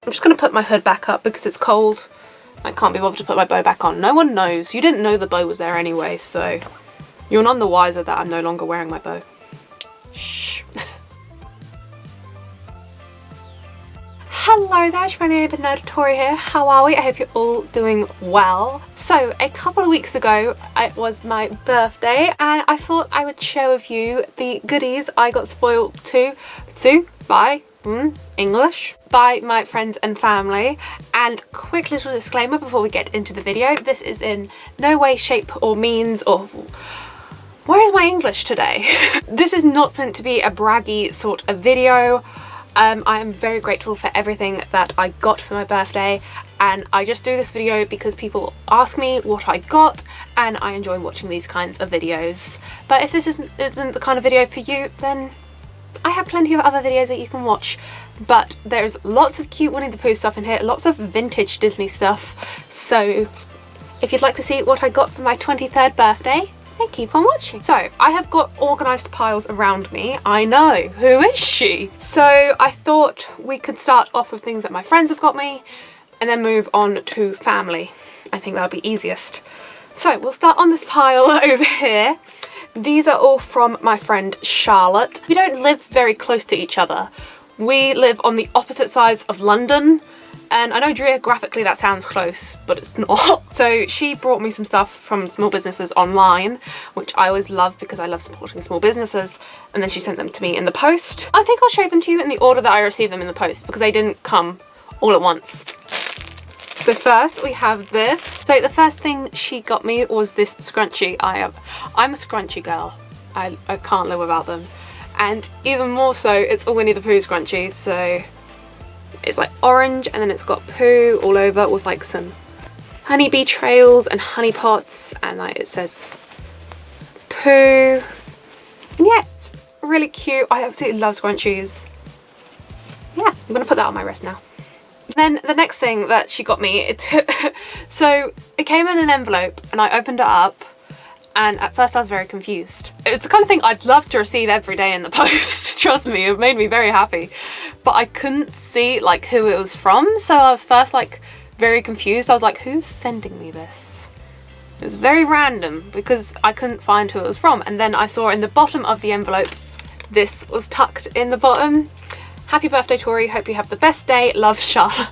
I'm just going to put my hood back up because it's cold. I can't be bothered to put my bow back on. No one knows. You didn't know the bow was there anyway, so you're none the wiser that I'm no longer wearing my bow. Shh. Hello there, it's my neighbour nerd Tori here. How are we? I hope you're all doing well. So, a couple of weeks ago, it was my birthday, and I thought I would share with you the goodies I got spoiled by English by my friends and family. And quick little disclaimer before we get into the video, this is in no way, shape or means or where is my English today? This is not meant to be a braggy sort of video. I am very grateful for everything that I got for my birthday, and I just do this video because people ask me what I got and I enjoy watching these kinds of videos. But if this isn't the kind of video for you, then I have plenty of other videos that you can watch. But there's lots of cute Winnie the Pooh stuff in here, lots of vintage Disney stuff. So if you'd like to see what I got for my 23rd birthday, then keep on watching. So I have got organised piles around me. I know, who is she? So I thought we could start off with things that my friends have got me and then move on to family. I think that would be easiest. So we'll start on this pile over here. These are all from my friend Charlotte. We don't live very close to each other. We live on the opposite sides of London, and I know geographically that sounds close, but it's not. So she brought me some stuff from small businesses online, which I always love because I love supporting small businesses, and then she sent them to me in the post. I think I'll show them to you in the order that I received them in the post because they didn't come all at once. So first we have this. So the first thing she got me was this scrunchie. I'm a scrunchie girl. I can't live without them. And even more so, it's a Winnie the Pooh scrunchie. So it's like orange and then it's got Pooh all over with like some honeybee trails and honey pots, and like it says Pooh. And yeah, it's really cute. I absolutely love scrunchies. Yeah, I'm gonna put that on my wrist now. Then the next thing that she got me, so it came in an envelope and I opened it up, and at first I was very confused. It was the kind of thing I'd love to receive every day in the post, trust me, it made me very happy. But I couldn't see like who it was from, so I was first like very confused. I was like, who's sending me this? It was very random because I couldn't find who it was from, and then I saw in the bottom of the envelope, this was tucked in the bottom. Happy birthday, Tori. Hope you have the best day. Love, Charlotte.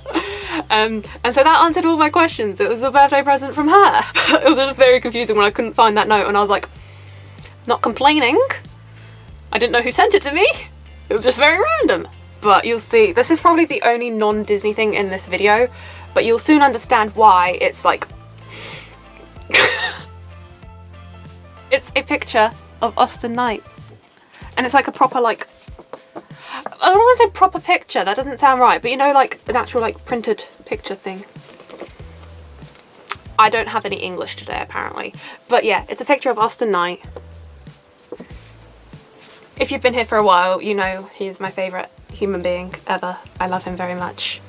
And so that answered all my questions. It was a birthday present from her. It was just very confusing when I couldn't find that note, and I was like, not complaining. I didn't know who sent it to me. It was just very random. But you'll see, this is probably the only non-Disney thing in this video, but you'll soon understand why. It's like, it's a picture of Austin Knight. And it's like a proper like, I don't want to say proper picture, that doesn't sound right, but you know, like an actual like printed picture thing. I don't have any English today apparently, but yeah, it's a picture of Austin Knight. If you've been here for a while, you know he is my favourite human being ever. I love him very much.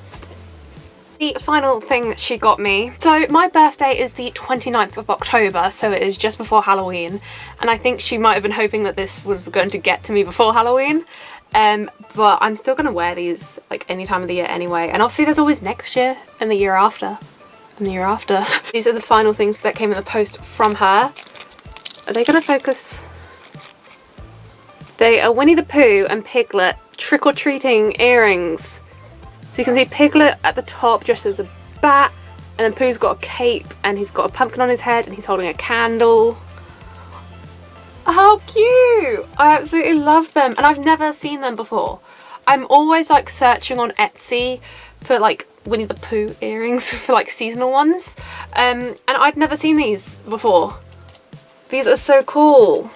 The final thing she got me, so my birthday is the 29th of October, so it is just before Halloween, and I think she might have been hoping that this was going to get to me before Halloween. But I'm still gonna wear these like any time of the year anyway, and obviously there's always next year and the year after and the year after. These are the final things that came in the post from her. Are they gonna focus? They are Winnie the Pooh and Piglet trick-or-treating earrings. So you can see Piglet at the top just as a bat, and then Pooh's got a cape and he's got a pumpkin on his head and he's holding a candle. How cute! I absolutely love them, and I've never seen them before. I'm always like searching on Etsy for like Winnie the Pooh earrings for like seasonal ones, and I'd never seen these before. These are so cool.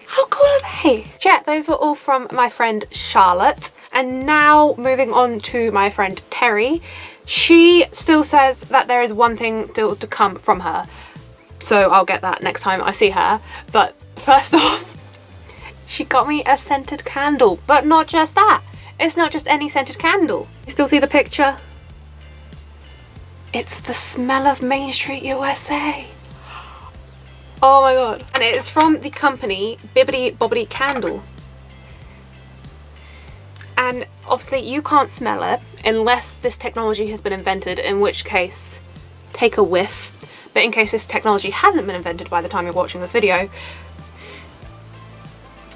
How cool are they? Yeah, those were all from my friend Charlotte. And now moving on to my friend Tori. She still says that there is one thing still to come from her. So I'll get that next time I see her. But first off, she got me a scented candle. But not just that. It's not just any scented candle. You still see the picture? It's the smell of Main Street USA. Oh my god. And it is from the company Bibbidi Bobbidi Candle. And obviously you can't smell it unless this technology has been invented, in which case take a whiff. But in case this technology hasn't been invented by the time you're watching this video,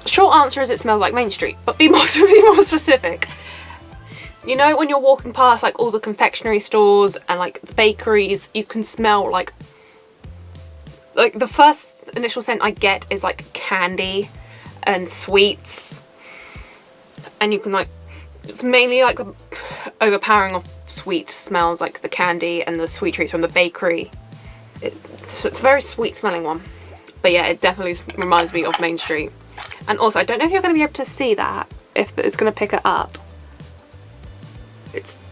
short answer is it smells like Main Street, but be more specific. You know, when you're walking past like all the confectionery stores and like the bakeries, you can smell like the first initial scent I get is like candy and sweets, and you can like, it's mainly like the overpowering of sweet smells, like the candy and the sweet treats from the bakery. It's a very sweet smelling one, but yeah, it definitely reminds me of Main Street. And also, I don't know if you're going to be able to see that, if it's going to pick it up.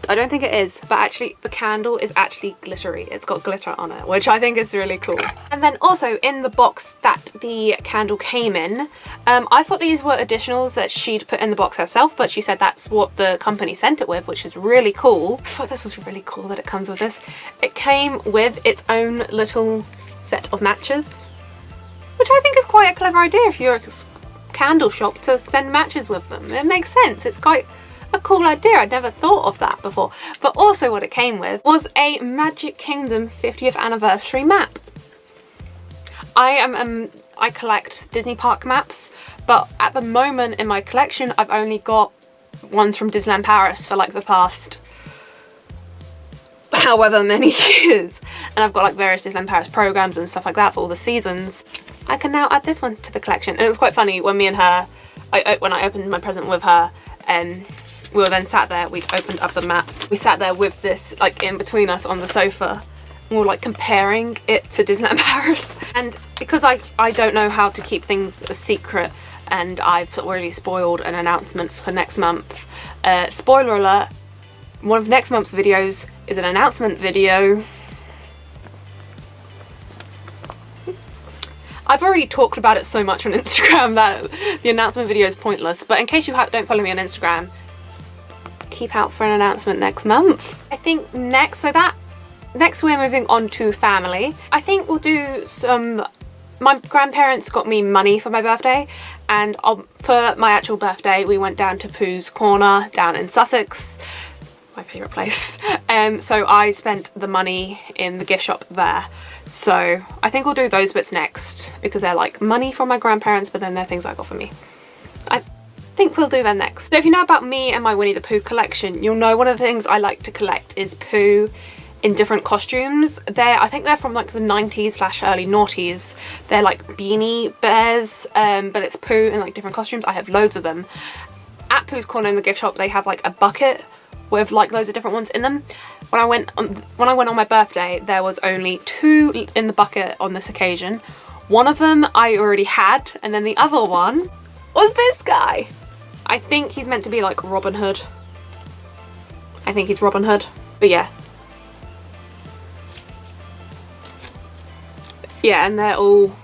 I don't think it is, but actually the candle is actually glittery. It's got glitter on it, which I think is really cool. And then also in the box that the candle came in, I thought these were additionals that she'd put in the box herself, but she said that's what the company sent it with, which is really cool. I thought this was really cool that it comes with this. It came with its own little set of matches, which I think is quite a clever idea if you're a candle shop to send matches with them. It makes sense. It's quite a cool idea. I'd never thought of that before. But also what it came with was a Magic Kingdom 50th anniversary map. I collect Disney park maps, but at the moment in my collection I've only got ones from Disneyland Paris for like the past however many years, and I've got like various Disneyland Paris programs and stuff like that for all the seasons. I can now add this one to the collection, and it was quite funny when me and her, when I opened my present with her, we were then sat there, we opened up the map, we sat there with this like in between us on the sofa, and we were like comparing it to Disneyland Paris. And because I don't know how to keep things a secret, and I've sort of already spoiled an announcement for next month, spoiler alert, one of next month's videos is an announcement video. I've already talked about it so much on Instagram that the announcement video is pointless, but in case you don't follow me on Instagram, keep out for an announcement next month. I think next we're moving on to family. I think we'll do some, my grandparents got me money for my birthday, and for my actual birthday we went down to Pooh's Corner down in Sussex, my favourite place. So I spent the money in the gift shop there. So I think we'll do those bits next, because they're like money from my grandparents, but then they're things I got for me. I think we'll do them next. So if you know about me and my Winnie the Pooh collection, you'll know one of the things I like to collect is Pooh in different costumes. I think they're from like the 90s / early noughties. They're like beanie bears, but it's Pooh in like different costumes. I have loads of them. At Pooh's Corner in the gift shop, they have like a bucket with like loads of different ones in them. When I went on my birthday, there was only 2 in the bucket on this occasion. One of them I already had, and then the other one was this guy. I think he's meant to be like Robin Hood. I think he's Robin Hood, but yeah. Yeah, and they're all...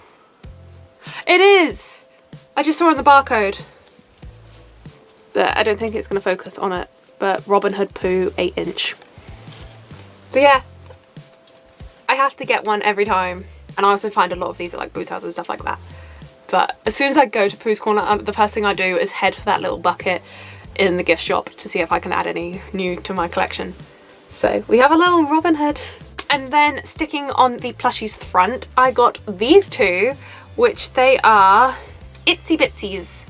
It is! I just saw on the barcode. But I don't think it's going to focus on it. But Robin Hood Pooh 8-inch. So yeah, I have to get one every time. And I also find a lot of these at like Boo's House and stuff like that. But as soon as I go to Pooh's Corner, the first thing I do is head for that little bucket in the gift shop to see if I can add any new to my collection. So we have a little Robin Hood. And then sticking on the plushies front, I got these 2, which they are Itsy Bitsies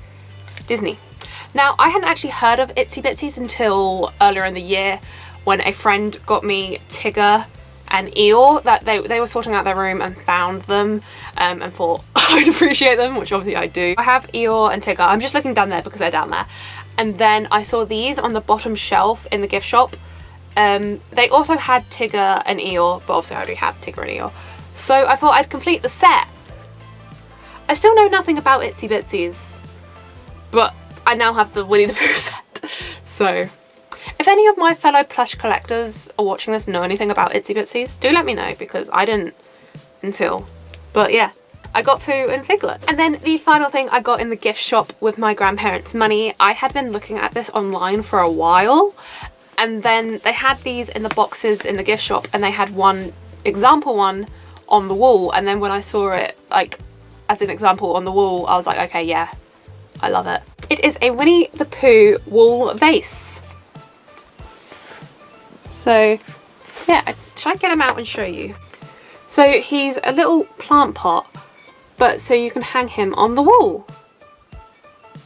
Disney. Now, I hadn't actually heard of Itsy Bitsies until earlier in the year when a friend got me Tigger and Eeyore, that they were sorting out their room and found them, and thought I'd appreciate them, which obviously I do. I have Eeyore and Tigger. I'm just looking down there because they're down there. And then I saw these on the bottom shelf in the gift shop. They also had Tigger and Eeyore, but obviously I already have Tigger and Eeyore. So I thought I'd complete the set. I still know nothing about Itsy Bitsies, but I now have the Winnie the Pooh set. So if any of my fellow plush collectors are watching this know anything about Itsy Bitsies, do let me know, because I didn't until. But yeah, I got Pooh and Piglet. And then the final thing I got in the gift shop with my grandparents' money, I had been looking at this online for a while, and then they had these in the boxes in the gift shop, and they had one example one on the wall, and then when I saw it like as an example on the wall, I was like, okay, yeah, I love it. It is a Winnie the Pooh wool vase. So yeah, should I get him out and show you? So he's a little plant pot, but so you can hang him on the wall.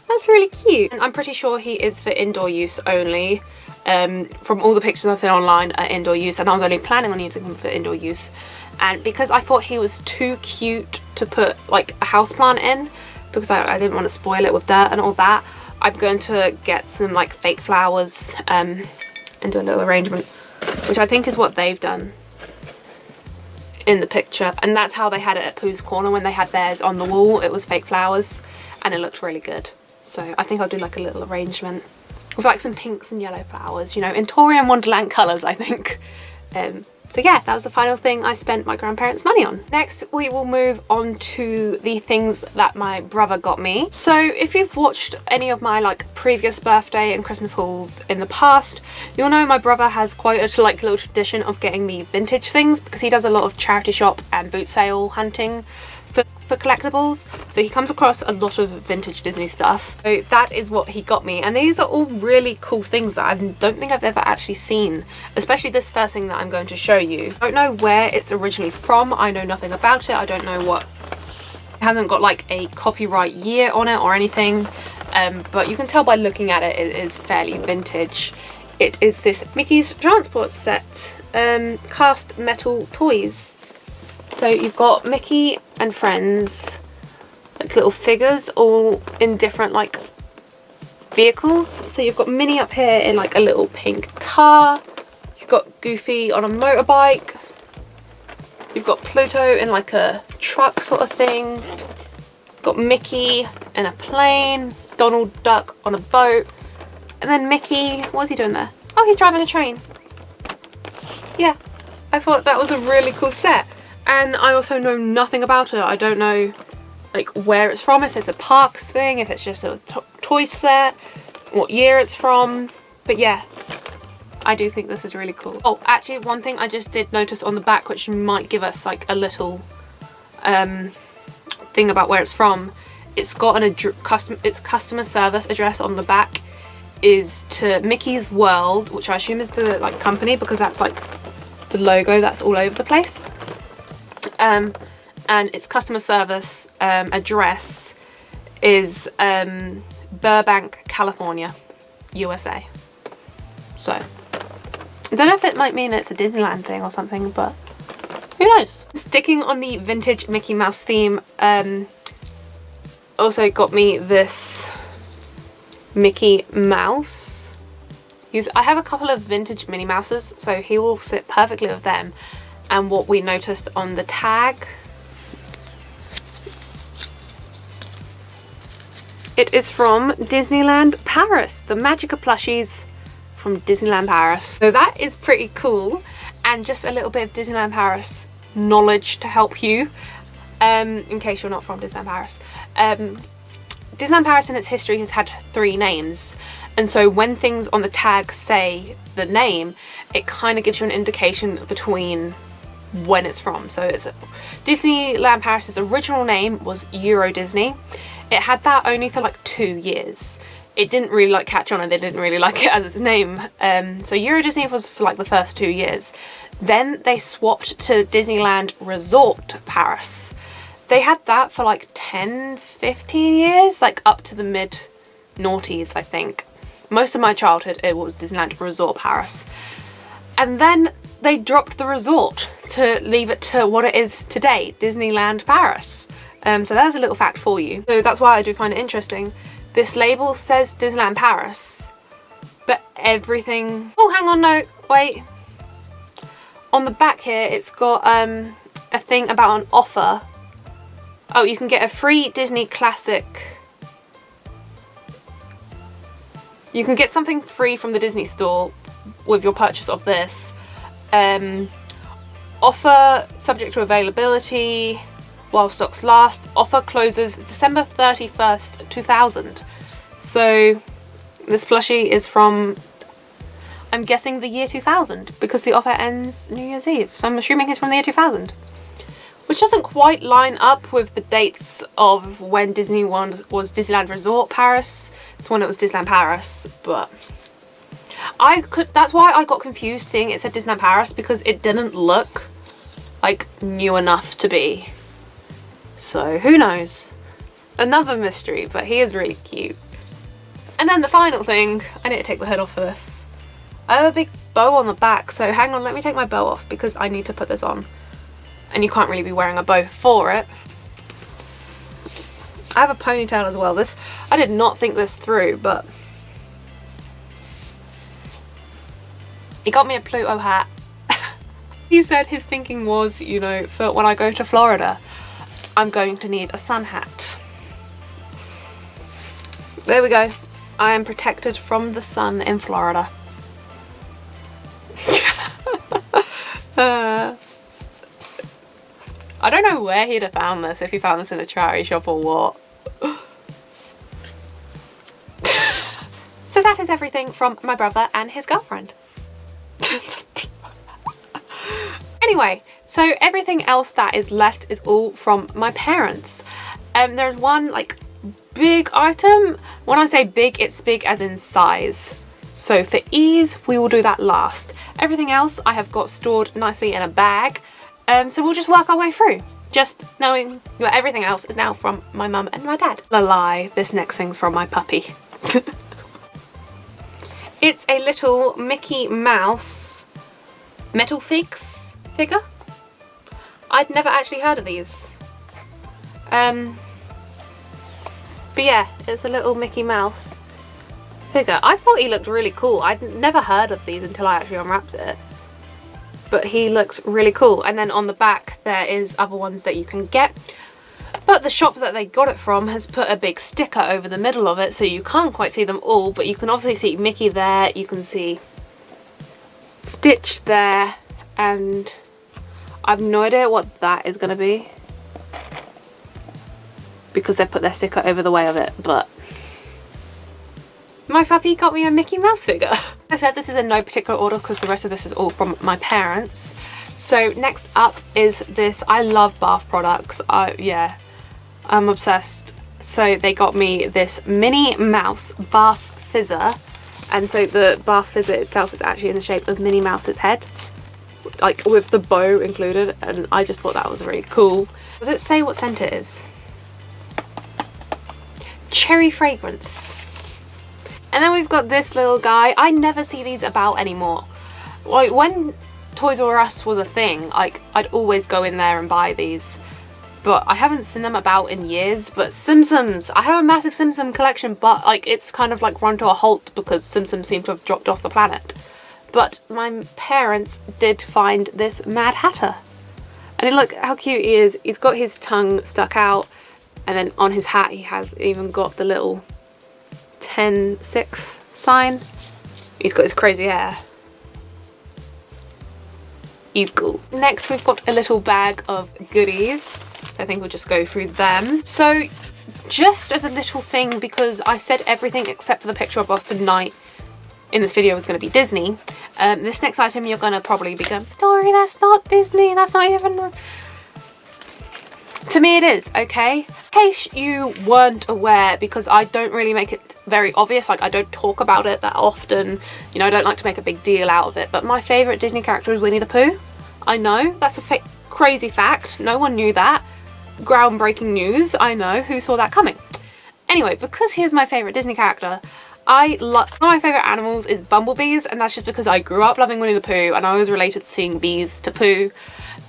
That's really cute. And I'm pretty sure he is for indoor use only. From all the pictures I've seen online are indoor use, and I was only planning on using him for indoor use. And because I thought he was too cute to put like a houseplant in, because I didn't want to spoil it with dirt and all that, I'm going to get some like fake flowers and do a little arrangement, which I think is what they've done in the picture. And that's how they had it at Pooh's Corner when they had theirs on the wall. It was fake flowers and it looked really good. So I think I'll do like a little arrangement with like some pinks and yellow flowers, you know, in Tori and Wonderland colours, I think. So yeah, that was the final thing I spent my grandparents' money on. Next, we will move on to the things that my brother got me. So if you've watched any of my like previous birthday and Christmas hauls in the past, you'll know my brother has quite a like little tradition of getting me vintage things, because he does a lot of charity shop and boot sale hunting for collectibles, so he comes across a lot of vintage Disney stuff. So that is what he got me, and these are all really cool things that I don't think I've ever actually seen, especially this first thing that I'm going to show you. I don't know where it's originally from, I know nothing about it, I don't know what, it hasn't got like a copyright year on it or anything, but you can tell by looking at it, it is fairly vintage. It is this Mickey's Transport set, cast metal toys. So you've got Mickey and friends, like little figures, all in different like vehicles. So you've got Minnie up here in like a little pink car. You've got Goofy on a motorbike. You've got Pluto in like a truck sort of thing. You've got Mickey in a plane. Donald Duck on a boat. And then Mickey, what's he doing there? Oh, he's driving a train. Yeah, I thought that was a really cool set. And I also know nothing about it. I don't know like where it's from, if it's a parks thing, if it's just a toy set, what year it's from. But yeah, I do think this is really cool. Oh, actually one thing I just did notice on the back, which might give us like a little thing about where it's from. It's got an its customer service address on the back is to Mickey's World, which I assume is the like company, because that's like the logo that's all over the place. And its customer service address is Burbank, California, USA. So I don't know if it might mean it's a Disneyland thing or something, but who knows? Sticking on the vintage Mickey Mouse theme, also got me this Mickey Mouse. I have a couple of vintage Minnie Mouses, so he will sit perfectly with them. And what we noticed on the tag, it is from Disneyland Paris, the Magica plushies from Disneyland Paris. So that is pretty cool, and just a little bit of Disneyland Paris knowledge to help you, in case you're not from Disneyland Paris. Disneyland Paris in its history has had 3 names, and so when things on the tag say the name, it kind of gives you an indication between when it's from. So it's Disneyland Paris's original name was Euro Disney. It had that only for like 2 years. It didn't really like catch on, and they didn't really like it as its name. So Euro Disney was for like the first 2 years. Then they swapped to Disneyland Resort Paris. They had that for like 10-15 years, like up to the mid noughties, I think. Most of my childhood it was Disneyland Resort Paris. And then they dropped the resort to leave it to what it is today, Disneyland Paris. So there's a little fact for you. So that's why I do find it interesting. This label says Disneyland Paris, but everything... Oh, hang on, no, wait. On the back here, it's got a thing about an offer. Oh, you can get a free Disney Classic. You can get something free from the Disney store with your purchase of this. Offer subject to availability while stocks last. Offer closes December 31st, 2000. So this plushie is from, I'm guessing, the year 2000, because the offer ends New Year's Eve. So I'm assuming it's from the year 2000, which which doesn't quite line up with the dates of when Disney one was Disneyland Resort Paris to when it was Disneyland Paris, but that's why I got confused seeing it said Disneyland Paris, because it didn't look like new enough to be. So who knows? Another mystery, but he is really cute. And then the final thing, I need to take the hood off for this. I have a big bow on the back, so hang on, let me take my bow off because I need to put this on. And you can't really be wearing a bow for it. I have a ponytail as well. This, I did not think this through, but he got me a Pluto hat. He said his thinking was, you know, for when I go to Florida, I'm going to need a sun hat. There we go. I am protected from the sun in Florida. I don't know where he'd have found this, if he found this in a charity shop or what. So that is everything from my brother and his girlfriend. Anyway, so everything else that is left is all from my parents. There's one like big item. When I say big, it's big as in size. So for ease, we will do that last. Everything else I have got stored nicely in a bag. So we'll just work our way through, just knowing that everything else is now from my mum and my dad. A lie, this next thing's from my puppy. It's a little Mickey Mouse metal figs figure. I'd never actually heard of these. But yeah, it's a little Mickey Mouse figure. I thought he looked really cool. I'd never heard of these until I actually unwrapped it. But he looks really cool. And then on the back there is other ones that you can get. But the shop that they got it from has put a big sticker over the middle of it, so you can't quite see them all, but you can obviously see Mickey there, you can see Stitch there, and I've no idea what that is going to be because they put their sticker over the way of it, but my puppy got me a Mickey Mouse figure. I said this is in no particular order because the rest of this is all from my parents. So next up is this. I love bath products. Yeah, I'm obsessed. So they got me this Minnie Mouse bath fizzer. And so the bath fizzer itself is actually in the shape of Minnie Mouse's head, like with the bow included. And I just thought that was really cool. Does it say what scent it is? Cherry fragrance. And then we've got this little guy. I never see these about anymore. Like when Toys R Us was a thing, like I'd always go in there and buy these. But I haven't seen them about in years. But Tsum Tsums, I have a massive Tsum Tsum collection, but like it's kind of like run to a halt because Tsum Tsums seem to have dropped off the planet. But my parents did find this Mad Hatter. And look how cute he is. He's got his tongue stuck out, and then on his hat he has even got the little 10-6 sign. He's got his crazy hair. He's cool. Next we've got a little bag of goodies. I think we'll just go through them. So just as a little thing, because I said everything except for the picture of Austin Knight in this video was going to be Disney. This next item you're going to probably be going, Tori, that's not Disney, that's not even... To me it is, okay? In case you weren't aware, because I don't really make it very obvious, like I don't talk about it that often, you know, I don't like to make a big deal out of it, but my favourite Disney character is Winnie the Pooh. I know, that's a crazy fact, no one knew that. Groundbreaking news, I know, who saw that coming? Anyway, because he is my favourite Disney character, one of my favourite animals is bumblebees, and that's just because I grew up loving Winnie the Pooh and I always related seeing bees to Pooh.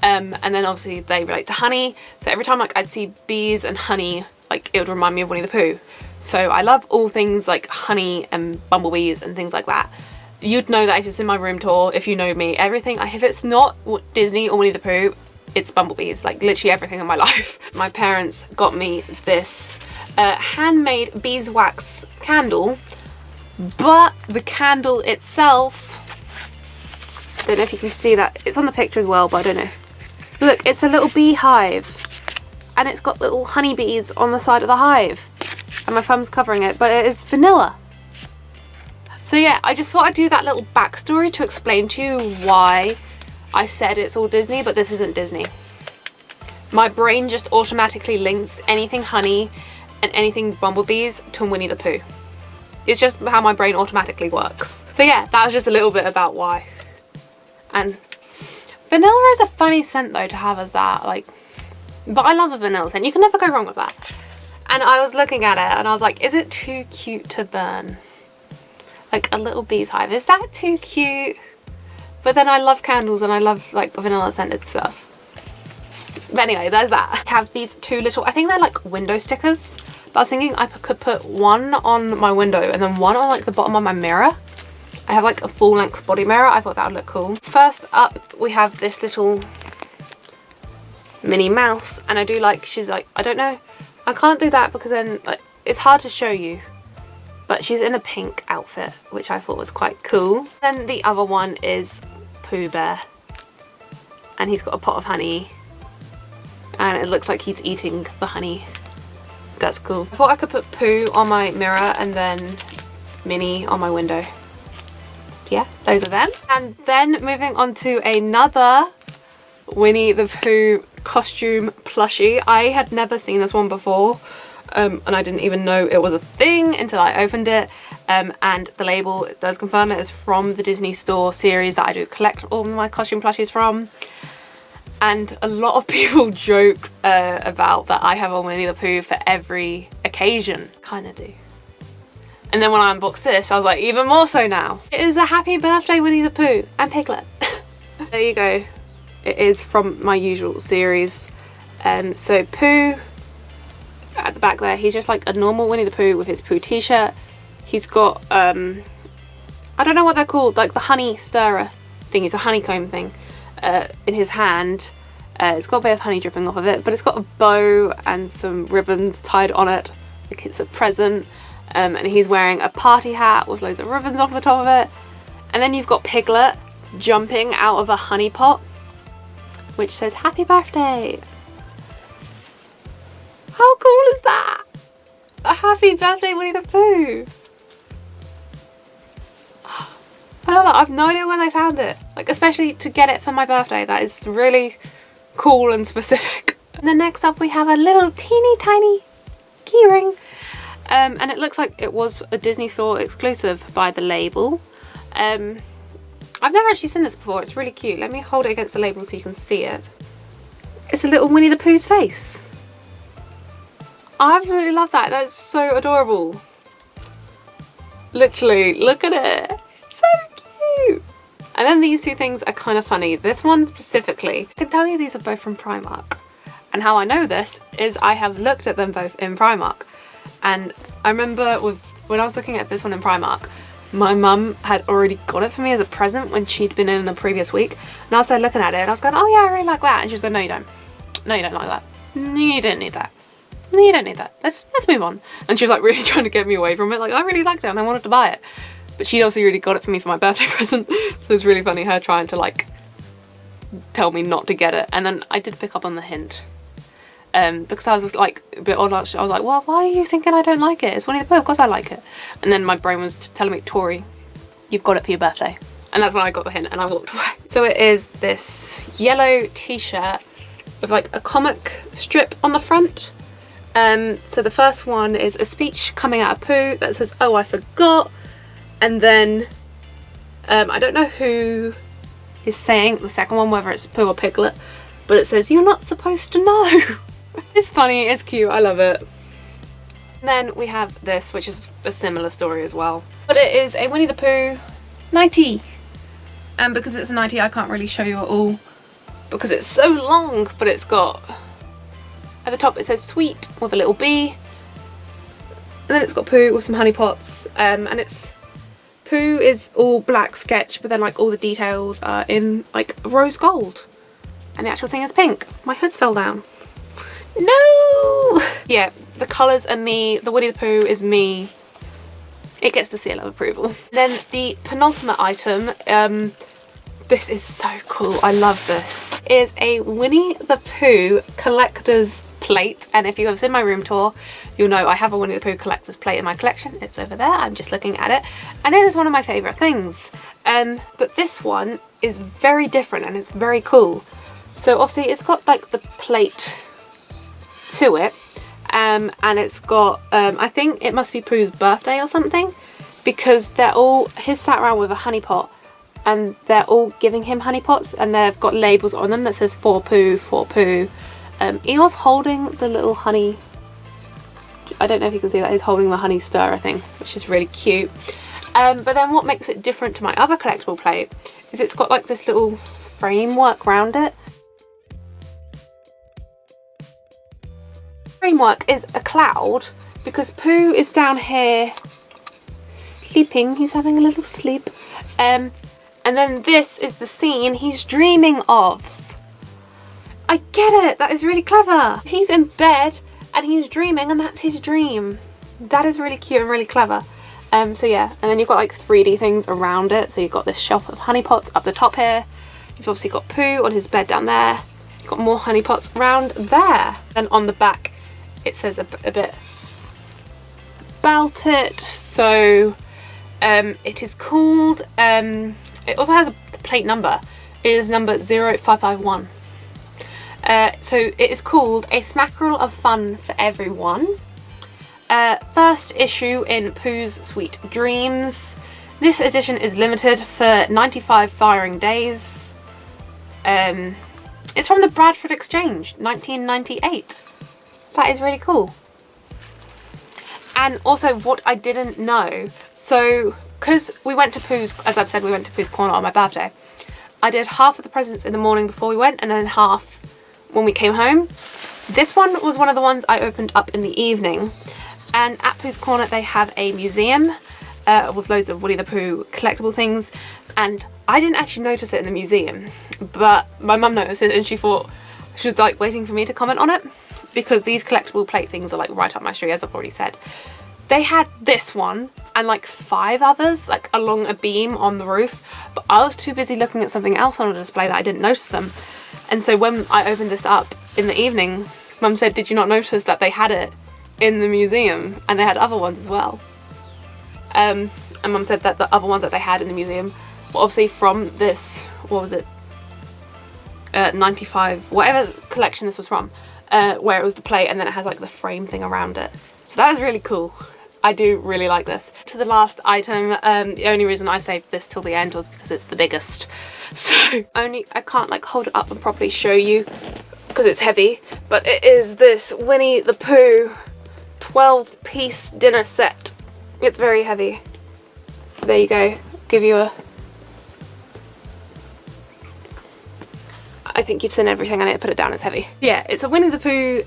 And then obviously they relate to honey, so every time like I'd see bees and honey, like it would remind me of Winnie the Pooh. So I love all things like honey and bumblebees and things like that. You'd know that if it's in my room tour, if you know me, everything, if it's not Disney or Winnie the Pooh, it's bumblebees, like literally everything in my life. My parents got me this handmade beeswax candle, but the candle itself, I don't know if you can see that, it's on the picture as well, but I don't know. Look, it's a little beehive and it's got little honeybees on the side of the hive and my thumb's covering it, but it is vanilla. So yeah, I just thought I'd do that little backstory to explain to you why I said it's all Disney, but this isn't Disney. My brain just automatically links anything honey and anything bumblebees to Winnie the Pooh. It's just how my brain automatically works. So yeah, that was just a little bit about why. And vanilla is a funny scent though to have as that, like, but I love a vanilla scent. You can never go wrong with that. And I was looking at it and I was like, is it too cute to burn? Like a little bee's hive, is that too cute? But then I love candles and I love like vanilla scented stuff. But anyway, there's that. I have these two little, I think they're like window stickers. But I was thinking I could put one on my window and then one on like the bottom of my mirror. I have like a full length body mirror. I thought that would look cool. First up, we have this little Minnie Mouse. And I do like, she's like, I don't know. I can't do that because then like, it's hard to show you. But she's in a pink outfit, which I thought was quite cool. Then the other one is Pooh Bear. And he's got a pot of honey. And it looks like he's eating the honey. That's cool. I thought I could put Pooh on my mirror and then Minnie on my window. Yeah, those are them. And then moving on to another Winnie the Pooh costume plushie. I had never seen this one before. And I didn't even know it was a thing until I opened it. And the label does confirm it is from the Disney Store series that I do collect all my costume plushies from. And a lot of people joke about that I have a Winnie the Pooh for every occasion. Kinda do. And then when I unboxed this, I was like, even more so now. It is a happy birthday Winnie the Pooh and Piglet. There you go. It is from my usual series. So Pooh, at the back there, he's just like a normal Winnie the Pooh with his Pooh t-shirt. He's got, I don't know what they're called, like the honey stirrer thing. It's a honeycomb thing. In his hand. It's got a bit of honey dripping off of it, but it's got a bow and some ribbons tied on it like it's a present. And he's wearing a party hat with loads of ribbons off the top of it. And then you've got Piglet jumping out of a honey pot, which says happy birthday. How cool is that? A happy birthday Winnie the Pooh. I love that. I have no idea where they found it. Like, especially to get it for my birthday. That is really cool and specific. And then next up we have a little teeny tiny keyring. And it looks like it was a Disney Store exclusive by the label. I've never actually seen this before. It's really cute. Let me hold it against the label so you can see it. It's a little Winnie the Pooh's face. I absolutely love that. That's so adorable. Literally, look at it. It's so cute. And then these two things are kind of funny. This one specifically, I can tell you these are both from Primark. And how I know this is I have looked at them both in Primark. And I remember when I was looking at this one in Primark, my mum had already got it for me as a present when she'd been in the previous week. And I started looking at it and I was going, oh yeah, I really like that. And she was going, no you don't. No you don't like that. No you don't need that. No you don't need that. Let's move on. And she was like really trying to get me away from it. Like I really liked it and I wanted to buy it. But she'd also really got it for me for my birthday present. So it's really funny her trying to like tell me not to get it. And then I did pick up on the hint. Because I was like a bit odd. I was like, well, why are you thinking I don't like it? It's Winnie the Pooh, of course I like it. And then my brain was telling me, Tori, you've got it for your birthday. And that's when I got the hint and I walked away. So it is this yellow t-shirt with like a comic strip on the front. So the first one is a speech coming out of Pooh that says, oh, I forgot. And then I don't know who is saying the second one, whether it's Pooh or Piglet, but it says, you're not supposed to know. It's funny, it's cute, I love it. And then we have this, which is a similar story as well. But it is a Winnie the Pooh nightie. And because it's a nightie, I can't really show you it all because it's so long, but it's got, at the top it says sweet with a little bee. And then it's got Pooh with some honey pots. And it's, Pooh is all black sketch, but then like all the details are in like rose gold. And the actual thing is pink. My hoods fell down. No! Yeah, the colours are me. The Winnie the Pooh is me. It gets the seal of approval. Then the penultimate item, this is so cool. I love this. Is a Winnie the Pooh collector's plate. And if you have seen my room tour, you'll know I have a Winnie the Pooh collector's plate in my collection. It's over there. I'm just looking at it. And it is one of my favourite things. But this one is very different and it's very cool. So obviously it's got like the plate to it, and it's got I think it must be Pooh's birthday or something, because he's sat around with a honey pot and they're all giving him honey pots, and they've got labels on them that says for Pooh, for Pooh. Eeyore's holding the little honey, I don't know if you can see that, he's holding the honey stirrer thing, which is really cute. But then what makes it different to my other collectible plate is it's got like this little framework around it. Framework is a cloud because Pooh is down here sleeping, he's having a little sleep, and then this is the scene he's dreaming of. I get it, that is really clever. He's in bed and he's dreaming and that's his dream. That is really cute and really clever. So yeah, and then you've got like 3D things around it. So you've got this shelf of honey pots up the top here. You've obviously got Pooh on his bed down there. You've got more honey pots around there. Then on the back it says a bit about it. So it is called, it also has a plate number. It is number 0551. So it is called A Smackerel of Fun for Everyone. First issue in Pooh's Sweet Dreams. This edition is limited for 95 firing days. It's from the Bradford Exchange, 1998. That is really cool. And also what I didn't know, so because we went to Pooh's, as I've said, we went to Pooh's Corner on my birthday. I did half of the presents in the morning before we went and then half when we came home. This one was one of the ones I opened up in the evening, and at Pooh's Corner they have a museum with loads of Winnie the Pooh collectible things, and I didn't actually notice it in the museum, but my mum noticed it and she thought, she was like waiting for me to comment on it, because these collectible plate things are like right up my street, as I've already said. They had this one and like 5 others like along a beam on the roof, but I was too busy looking at something else on a display that I didn't notice them. And so when I opened this up in the evening, Mum said, did you not notice that they had it in the museum? And they had other ones as well. And Mum said that the other ones that they had in the museum were obviously from this, what was it, 95, whatever collection this was from, where it was the plate and then it has like the frame thing around it. So that is really cool. I do really like this. To the last item, the only reason I saved this till the end was because it's the biggest. So I can't like hold it up and properly show you because it's heavy, but it is this Winnie the Pooh 12-piece dinner set. It's very heavy. There you go. Give you a... I think you've seen everything. I need to put it down, it's heavy. Yeah, it's a Winnie the Pooh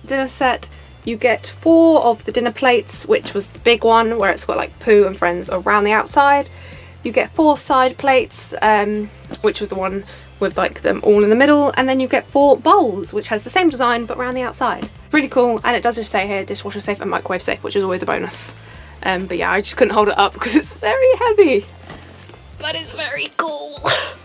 dinner set. You get 4 of the dinner plates, which was the big one where it's got like Pooh and friends around the outside. You get 4 side plates, which was the one with like them all in the middle, and then you get 4 bowls, which has the same design but around the outside. Really cool, and it does just say here dishwasher safe and microwave safe, which is always a bonus. But yeah, I just couldn't hold it up because it's very heavy, but it's very cool.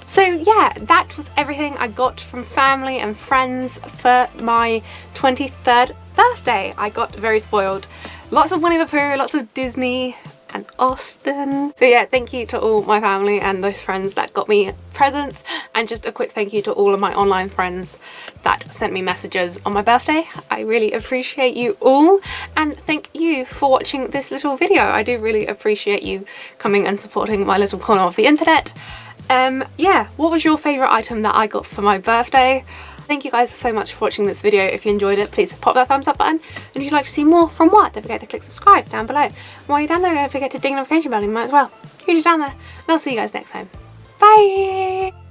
So yeah, that was everything I got from family and friends for my 23rd birthday. I got very spoiled. Lots of Winnie the Pooh, lots of Disney and Austin. So yeah, thank you to all my family and those friends that got me presents, and just a quick thank you to all of my online friends that sent me messages on my birthday. I really appreciate you all, and thank you for watching this little video. I do really appreciate you coming and supporting my little corner of the internet. Yeah, what was your favourite item that I got for my birthday? Thank you guys so much for watching this video. If you enjoyed it, please pop that thumbs up button. And if you'd like to see more from what, don't forget to click subscribe down below. And while you're down there, don't forget to ding the notification bell, you might as well. You do down there, and I'll see you guys next time. Bye!